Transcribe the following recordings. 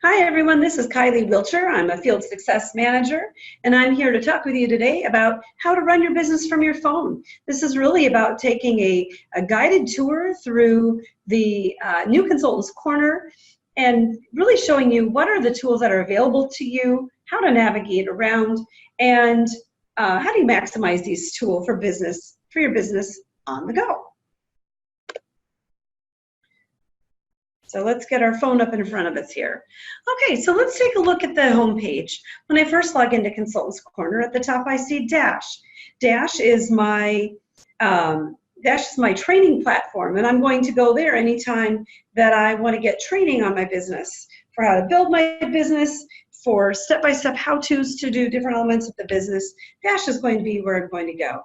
Hi everyone, this is Kylie Wilcher. I'm a Field Success Manager, and I'm here to talk with you today about how to run your business from your phone. This is really about taking a guided tour through the New Consultants Corner and really showing you what are the tools that are available to you, how to navigate around, and how do you maximize these tools for your business on the go. So let's get our phone up in front of us here. Okay, so let's take a look at the home page. When I first log into Consultants Corner, at the top I see Dash. Dash is my training platform, and I'm going to go there anytime that I want to get training on my business, for how to build my business, for step-by-step how-tos to do different elements of the business. Dash is going to be where I'm going to go.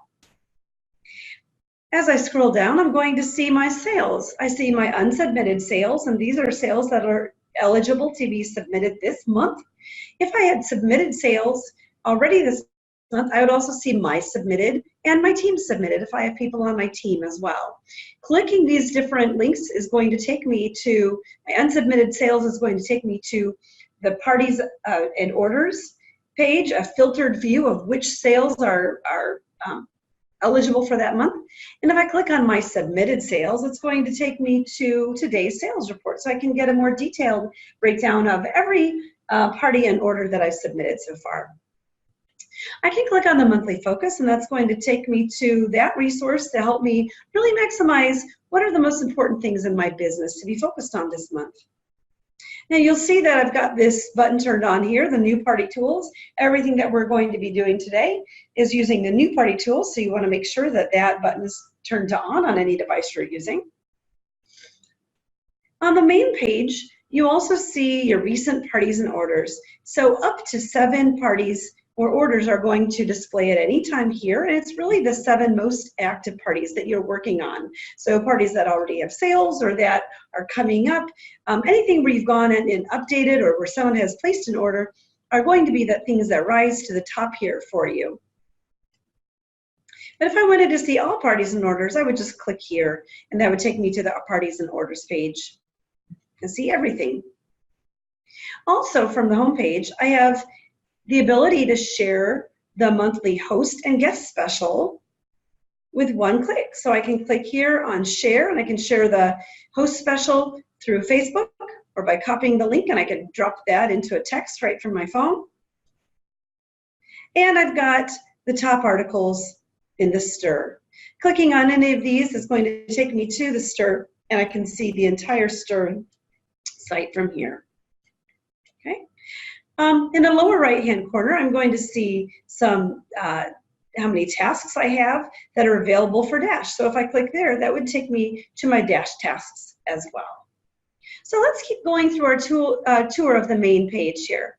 As I scroll down, I'm going to see my sales. I see my unsubmitted sales, and these are sales that are eligible to be submitted this month. If I had submitted sales already this month, I would also see my submitted and my team submitted if I have people on my team as well. Clicking these different links is going to take me to my unsubmitted sales, is going to take me to the parties and orders page, a filtered view of which sales are eligible for that month. And if I click on my submitted sales, it's going to take me to today's sales report, so I can get a more detailed breakdown of every party and order that I've submitted so far. I can click on the monthly focus, and that's going to take me to that resource to help me really maximize what are the most important things in my business to be focused on this month. Now you'll see that I've got this button turned on here, the new party tools. Everything that we're going to be doing today is using the new party tools, so you want to make sure that that button is turned on any device you're using. On the main page, you also see your recent parties and orders. So up to 7 parties or orders are going to display at any time here, and it's really the 7 most active parties that you're working on. So parties that already have sales or that are coming up, anything where you've gone and updated or where someone has placed an order are going to be the things that rise to the top here for you. But if I wanted to see all parties and orders, I would just click here, and that would take me to the parties and orders page and see everything. Also from the home page, I have the ability to share the monthly host and guest special with one click. So I can click here on share, and I can share the host special through Facebook or by copying the link, and I can drop that into a text right from my phone. And I've got the top articles in the STIR. Clicking on any of these is going to take me to the STIR, and I can see the entire STIR site from here. Okay. In the lower right-hand corner, I'm going to see some how many tasks I have that are available for Dash. So if I click there, that would take me to my Dash tasks as well. So let's keep going through our tour of the main page here,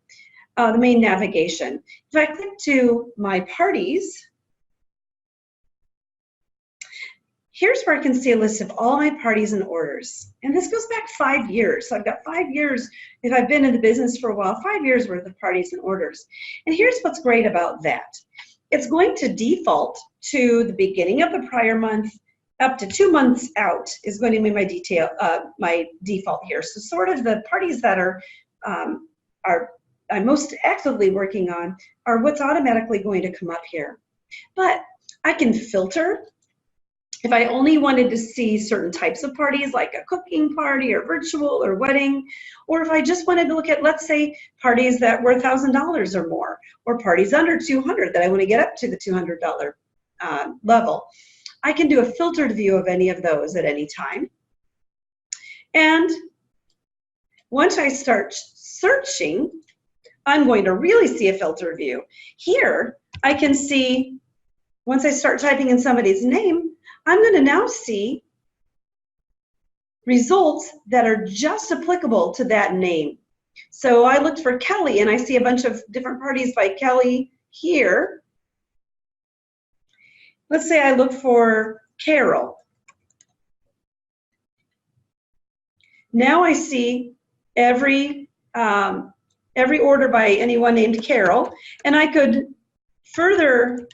the main navigation. If I click to my parties, here's where I can see a list of all my parties and orders. And this goes back 5 years. So I've got 5 years, if I've been in the business for a while, 5 years worth of parties and orders. And here's what's great about that. It's going to default to the beginning of the prior month, up to 2 months out is going to be my default here. So sort of the parties that I'm most actively working on are what's automatically going to come up here. But I can filter. If I only wanted to see certain types of parties, like a cooking party or virtual or wedding, or if I just wanted to look at, let's say, parties that were $1,000 or more, or parties under $200 that I want to get up to the $200 level, I can do a filtered view of any of those at any time. And once I start searching, I'm going to really see a filter view. Here, I can see, once I start typing in somebody's name, I'm going to now see results that are just applicable to that name. So I looked for Kelly, and I see a bunch of different parties by Kelly here. Let's say I look for Carol. Now I see every order by anyone named Carol, and I could further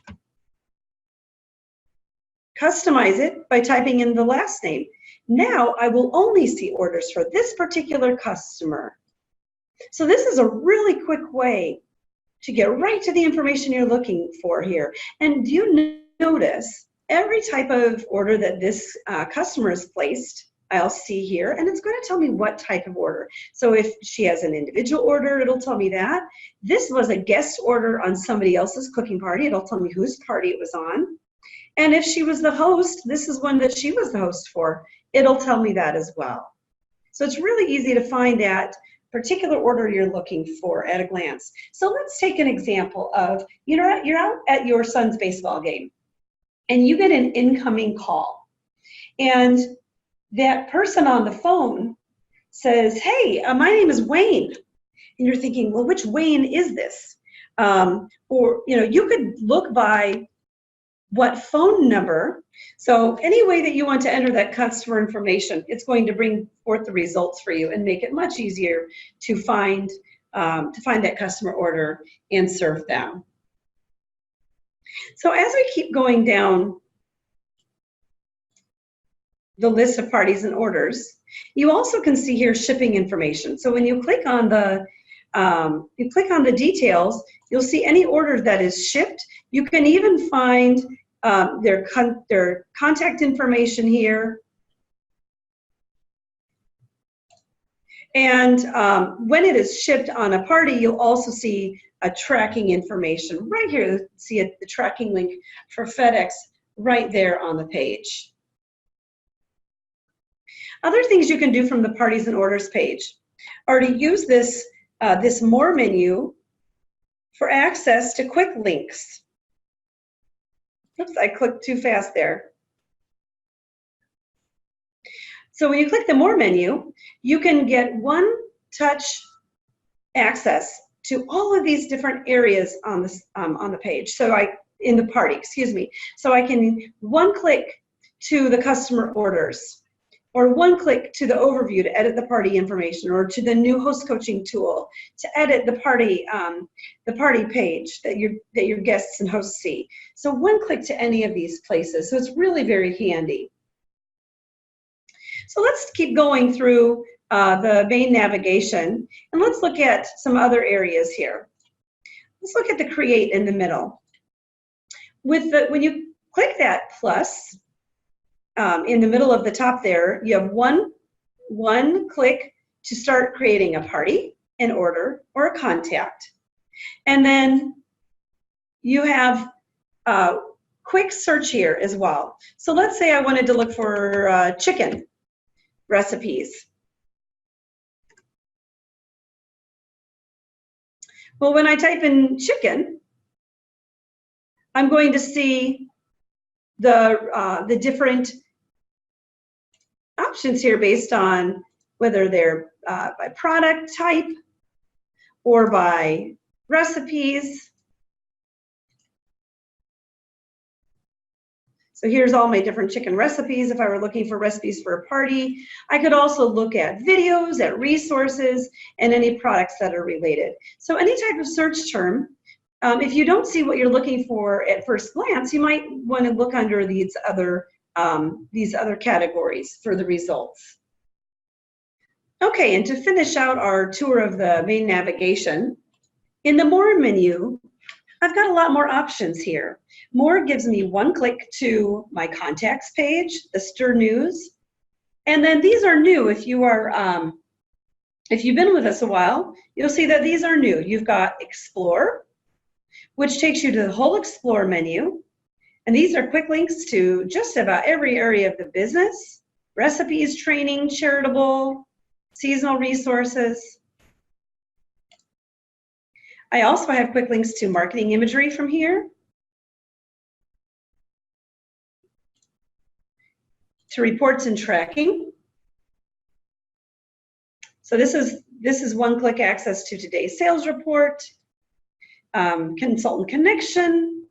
customize it by typing in the last name. Now I will only see orders for this particular customer. So this is a really quick way to get right to the information you're looking for here. And do you notice every type of order that this customer has placed, I'll see here, and it's going to tell me what type of order. So if she has an individual order, it'll tell me that. This was a guest order on somebody else's cooking party. It'll tell me whose party it was on. And if she was the host, this is one that she was the host for. It'll tell me that as well. So it's really easy to find that particular order you're looking for at a glance. So let's take an example of, you're out at your son's baseball game and you get an incoming call. And that person on the phone says, hey, my name is Wayne. And you're thinking, well, which Wayne is this? Or, you could look by what phone number. So any way that you want to enter that customer information, it's going to bring forth the results for you and make it much easier to find that customer order and serve them. So as we keep going down the list of parties and orders, you also can see here shipping information. So when you click on the details, you'll see any order that is shipped. You can even find their contact information here. And when it is shipped on a party, you'll also see a tracking information right here. See the tracking link for FedEx right there on the page. Other things you can do from the parties and orders page are to use this More menu for access to quick links. Oops, I clicked too fast there. So when you click the More menu, you can get one-touch access to all of these different areas on the page. So in the party, excuse me. So I can one-click to the customer orders, or one-click to the overview to edit the party information, or to the new host coaching tool to edit the party page that your guests and hosts see. So one-click to any of these places. So it's really very handy. So let's keep going through the main navigation, and let's look at some other areas here. Let's look at the create in the middle. When you click that plus in the middle of the top there, you have one click to start creating a party, an order, or a contact. And then you have quick search here as well. So let's say I wanted to look for chicken recipes. Well, when I type in chicken, I'm going to see the different options here based on whether they're by product type or by recipes. So here's all my different chicken recipes if I were looking for recipes for a party. I could also look at videos, at resources, and any products that are related. So any type of search term, if you don't see what you're looking for at first glance, you might want to look under these other categories for the results. Okay, and to finish out our tour of the main navigation, in the More menu, I've got a lot more options here. More gives me one click to my contacts page, the Stir News, and then these are new. If you've been with us a while, you'll see that these are new. You've got Explore, which takes you to the whole Explore menu, and these are quick links to just about every area of the business: recipes, training, charitable, seasonal resources. I also have quick links to marketing imagery from here, to reports and tracking. So this is one-click access to today's sales report, consultant connection,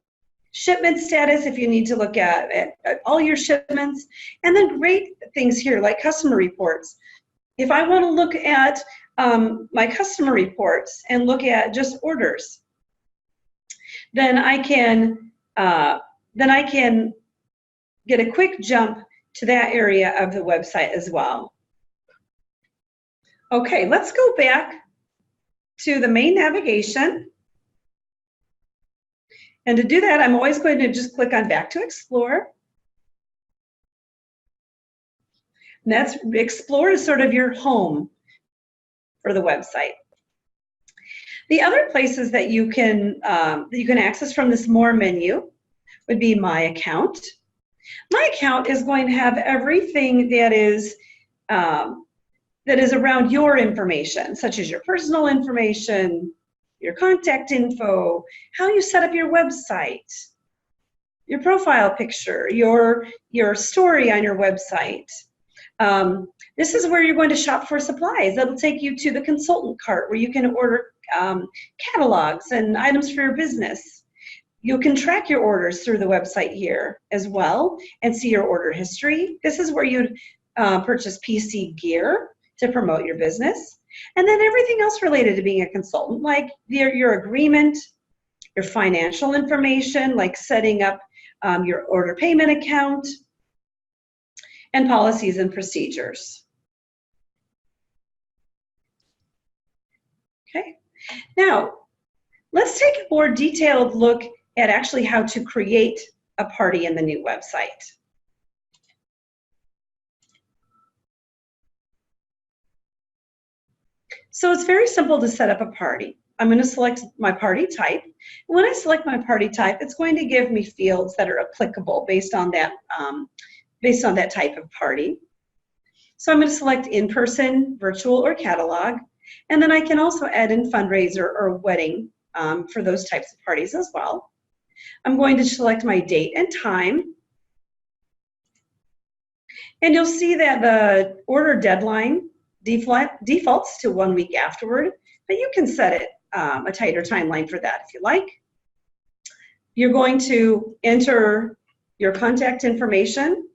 shipment status if you need to look at all your shipments, and then great things here like customer reports. If I want to look at my customer reports and look at just orders, then I can get a quick jump to that area of the website as well. Okay, let's go back to the main navigation. And to do that, I'm always going to just click on Back to Explore. And that's Explore is sort of your home for the website. The other places that you can access from this More menu would be My Account. My Account is going to have everything that is around your information, such as your personal information, your contact info, how you set up your website, your profile picture, your story on your website. This is where you're going to shop for supplies. That'll take you to the consultant cart where you can order catalogs and items for your business. You can track your orders through the website here as well and see your order history. This is where you'd purchase PC gear to promote your business. And then everything else related to being a consultant, like your agreement, your financial information, like setting up your order payment account, and policies and procedures. Okay, now let's take a more detailed look at actually how to create a party in the new website. So it's very simple to set up a party. I'm going to select my party type. And when I select my party type, it's going to give me fields that are applicable based on that type of party. So I'm going to select in-person, virtual, or catalog. And then I can also add in fundraiser or wedding for those types of parties as well. I'm going to select my date and time. And you'll see that the order deadline defaults to 1 week afterward, but you can set it a tighter timeline for that if you like. You're going to enter your contact information.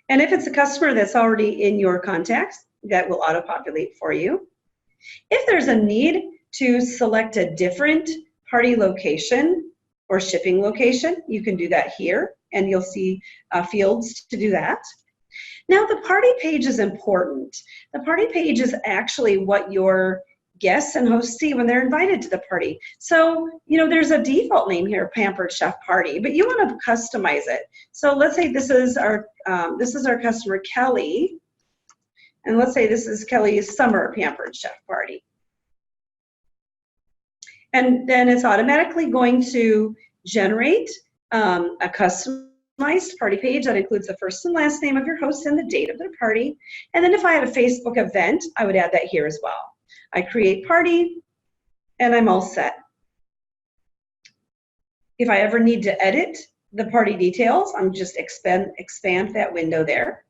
And if it's a customer that's already in your contacts, that will auto-populate for you. If there's a need to select a different party location or shipping location, you can do that here, and you'll see fields to do that. Now, the party page is important. The party page is actually what your guests and hosts see when they're invited to the party. So, there's a default name here, Pampered Chef Party, but you want to customize it. So let's say this is our customer, Kelly, and let's say this is Kelly's Summer Pampered Chef Party. And then it's automatically going to generate a customized party page that includes the first and last name of your host and the date of their party. And then if I had a Facebook event, I would add that here as well. I create party, and I'm all set. If I ever need to edit the party details, I'm just expand that window there.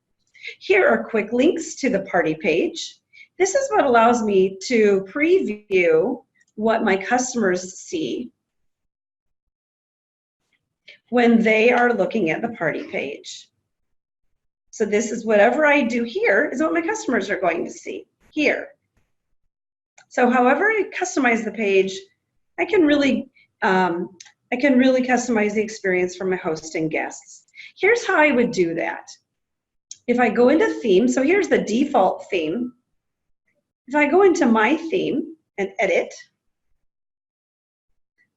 Here are quick links to the party page. This is what allows me to preview what my customers see when they are looking at the party page. So this is whatever I do here is what my customers are going to see here. So however I customize the page, I can really customize the experience for my host and guests. Here's how I would do that. If I go into theme, so here's the default theme. If I go into my theme and edit,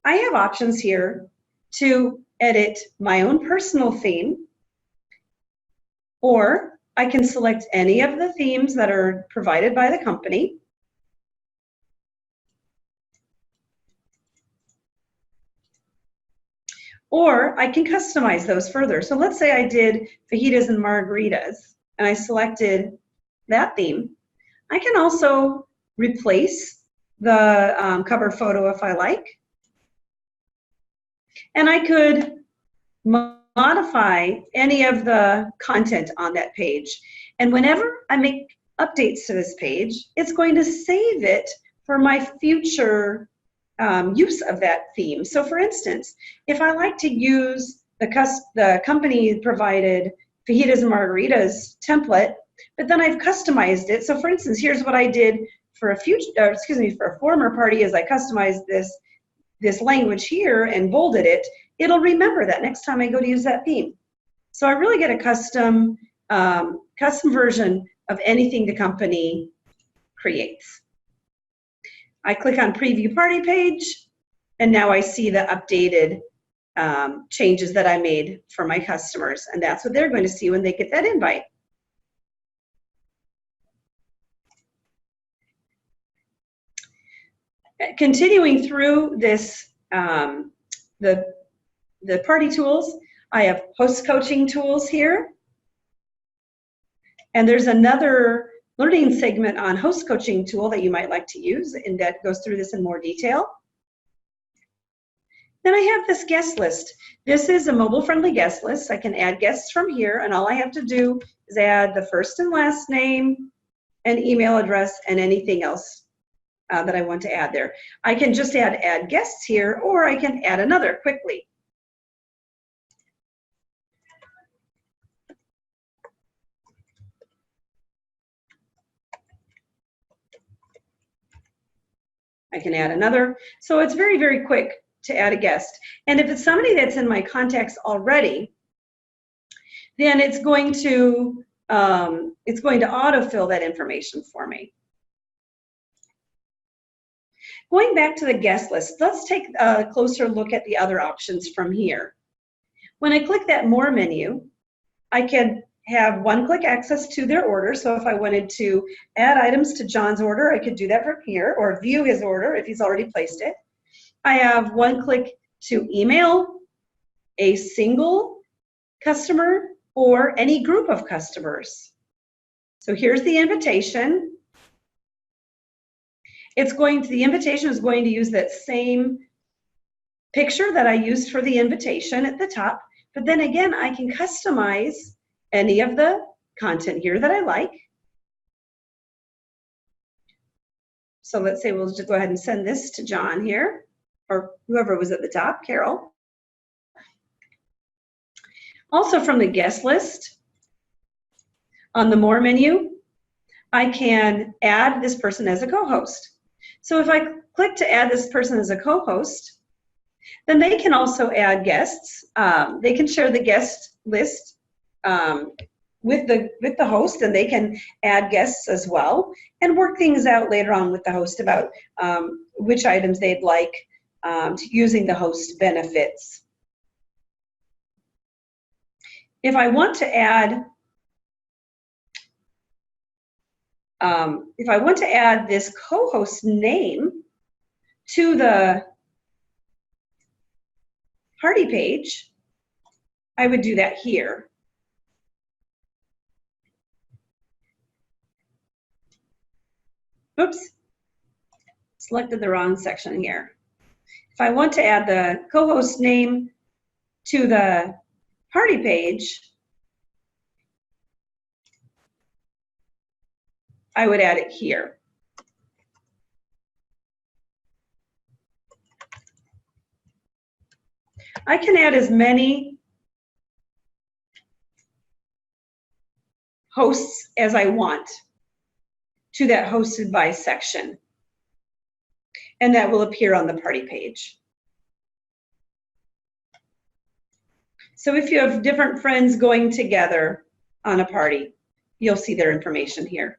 I have options here to edit my own personal theme, or I can select any of the themes that are provided by the company. Or I can customize those further. So let's say I did fajitas and margaritas, and I selected that theme. I can also replace the cover photo if I like. And I could modify any of the content on that page. And whenever I make updates to this page, it's going to save it for my future use of that theme. So for instance, if I like to use the company provided fajitas and margaritas template, but then I've customized it. So for instance, here's what I did for a former party is I customized this language here and bolded it. It'll remember that next time I go to use that theme. So I really get a custom version of anything the company creates. I click on Preview Party Page, and now I see the updated changes that I made for my customers, and that's what they're going to see when they get that invite. Continuing through this, the party tools, I have host coaching tools here. And there's another learning segment on host coaching tool that you might like to use, and that goes through this in more detail. Then I have this guest list. This is a mobile-friendly guest list. I can add guests from here, and all I have to do is add the first and last name, an email address, and anything else that I want to add there. I can just add guests here, or I can add another quickly. I can add another. So it's very, very quick to add a guest. And if it's somebody that's in my contacts already, then it's going to autofill that information for me. Going back to the guest list, let's take a closer look at the other options from here. When I click that More menu, I can have one-click access to their order. So if I wanted to add items to John's order, I could do that from here, or view his order if he's already placed it. I have one click to email a single customer or any group of customers. So here's the invitation. The invitation is going to use that same picture that I used for the invitation at the top, but then again, I can customize any of the content here that I like. So let's say we'll just go ahead and send this to John here, or whoever was at the top, Carol. Also from the guest list, on the More menu, I can add this person as a co-host. So if I click to add this person as a co-host, then they can also add guests. They can share the guest list with the host, and they can add guests as well and work things out later on with the host about which items they'd like using the host benefits. If I want to add this co-host name to the party page, I would do that here. Oops, selected the wrong section here. If I want to add the co-host name to the party page, I would add it here. I can add as many hosts as I want to that hosted by section, and that will appear on the party page. So if you have different friends going together on a party, you'll see their information here.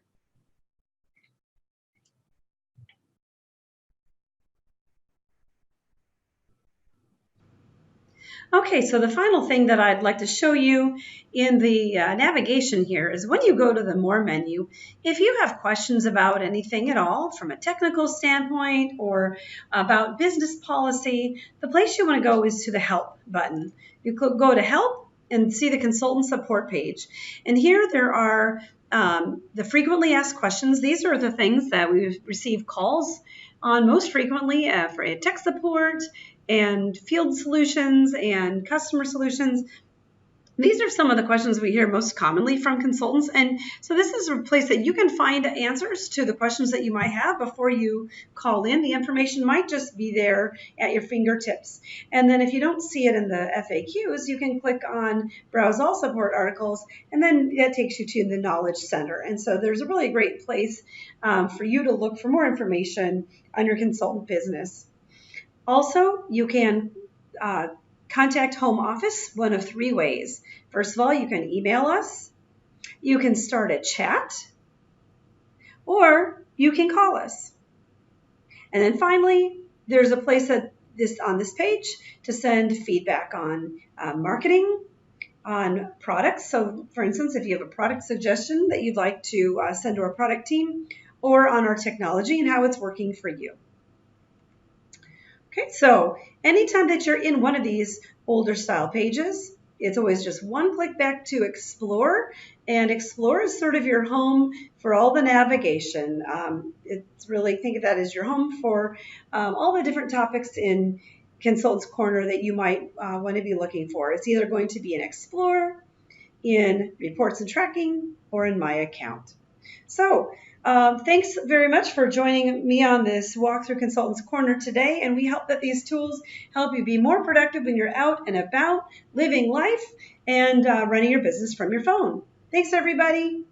Okay, so the final thing that I'd like to show you in the navigation here is when you go to the More menu, if you have questions about anything at all from a technical standpoint or about business policy, the place you want to go is to the Help button. You go to Help and see the Consultant Support page. And here there are the frequently asked questions. These are the things that we receive calls on most frequently for tech support and field solutions and customer solutions. These are some of the questions we hear most commonly from consultants. And so this is a place that you can find answers to the questions that you might have before you call in. The information might just be there at your fingertips. And then if you don't see it in the FAQs, you can click on Browse All Support Articles, and then that takes you to the Knowledge Center. And so there's a really great place for you to look for more information on your consultant business. Also, you can contact Home Office one of three ways. First of all, you can email us, you can start a chat, or you can call us. And then finally, there's a place on this page to send feedback on marketing, on products. So for instance, if you have a product suggestion that you'd like to send to our product team, or on our technology and how it's working for you. Okay, so anytime that you're in one of these older style pages, it's always just one click back to Explore, and Explore is sort of your home for all the navigation. It's really, think of that as your home for all the different topics in Consultants Corner that you might want to be looking for. It's either going to be in Explore, in Reports and Tracking, or in My Account. So thanks very much for joining me on this walk through Consultants Corner today, and we hope that these tools help you be more productive when you're out and about living life and running your business from your phone. Thanks, everybody.